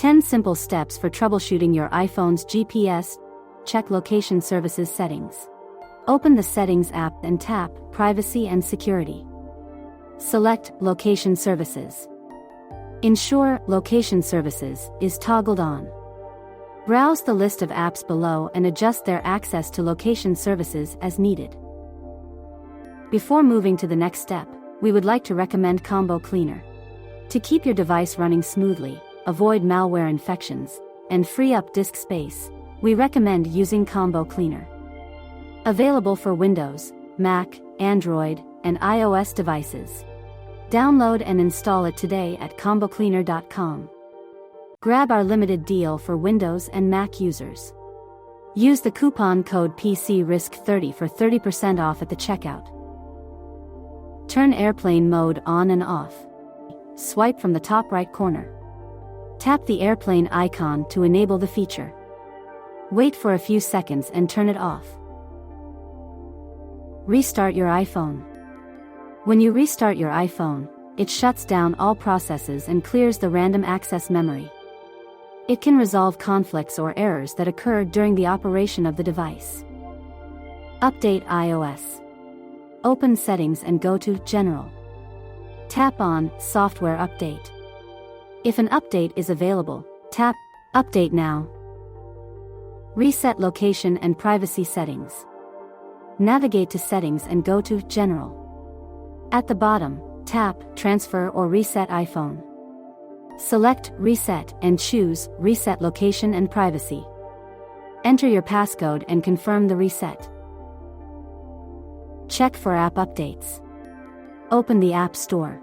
10 simple steps for troubleshooting your iPhone's GPS. Check location services settings. Open the Settings app and tap Privacy and Security. Select Location Services. Ensure Location Services is toggled on. Browse the list of apps below and adjust their access to location services as needed. Before moving to the next step, we would like to recommend Combo Cleaner. To keep your device running smoothly, avoid malware infections, and free up disk space, we recommend using Combo Cleaner. Available for Windows, Mac, Android, and iOS devices. Download and install it today at combocleaner.com. Grab our limited deal for Windows and Mac users. Use the coupon code PCRISK30 for 30% off at the checkout. Turn airplane mode on and off. Swipe from the top right corner. Tap the airplane icon to enable the feature. Wait for a few seconds and turn it off. Restart your iPhone. When you restart your iPhone, it shuts down all processes and clears the random access memory. It can resolve conflicts or errors that occurred during the operation of the device. Update iOS. Open Settings and go to General. Tap on Software Update. If an update is available, tap Update Now. Reset location and privacy settings. Navigate to Settings and go to General. At the bottom, tap Transfer or Reset iPhone. Select Reset and choose Reset Location and Privacy. Enter your passcode and confirm the reset. Check for app updates. Open the App Store.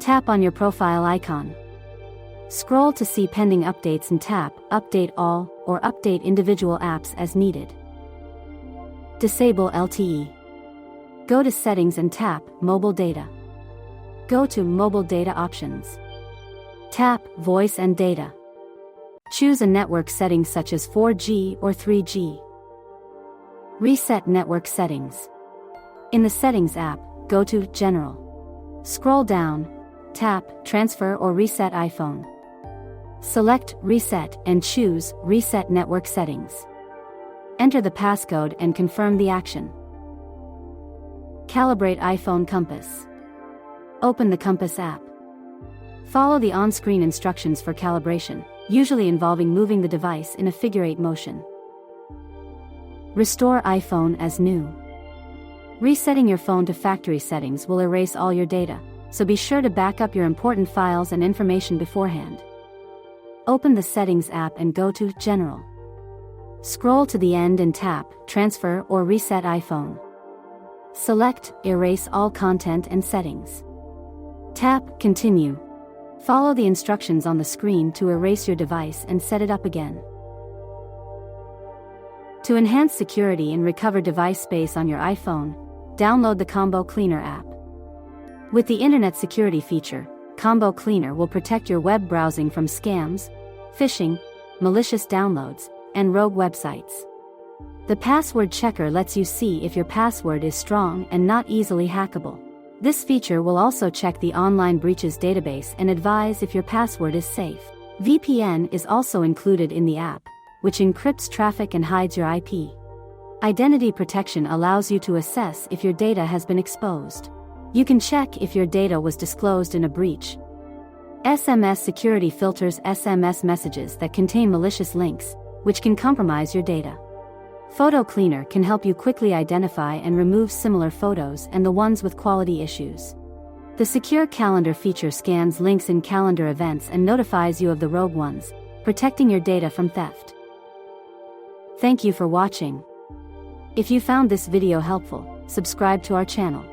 Tap on your profile icon. Scroll to see pending updates and tap Update All or update individual apps as needed. Disable LTE. Go to Settings and tap Mobile Data. Go to Mobile Data Options. Tap Voice and Data. Choose a network setting such as 4G or 3G. Reset network settings. In the Settings app, go to General. Scroll down, tap Transfer or Reset iPhone. Select Reset and choose Reset Network Settings. Enter the passcode and confirm the action. Calibrate iPhone Compass. Open the Compass app. Follow the on-screen instructions for calibration, usually involving moving the device in a figure-8 motion. Restore iPhone as new. Resetting your phone to factory settings will erase all your data, so be sure to back up your important files and information beforehand. Open the Settings app and go to General. Scroll to the end and tap Transfer or Reset iPhone. Select Erase all content and settings. Tap Continue. Follow the instructions on the screen to erase your device and set it up again. To enhance security and recover device space on your iPhone, download the Combo Cleaner app. With the Internet Security feature, Combo Cleaner will protect your web browsing from scams, phishing, malicious downloads, and rogue websites. The password checker lets you see if your password is strong and not easily hackable. This feature will also check the online breaches database and advise if your password is safe. VPN is also included in the app, which encrypts traffic and hides your IP. Identity protection allows you to assess if your data has been exposed. You can check if your data was disclosed in a breach. SMS security filters SMS messages that contain malicious links, which can compromise your data. Photo Cleaner can help you quickly identify and remove similar photos and the ones with quality issues. The Secure Calendar feature scans links in calendar events and notifies you of the rogue ones, protecting your data from theft. Thank you for watching. If you found this video helpful, subscribe to our channel.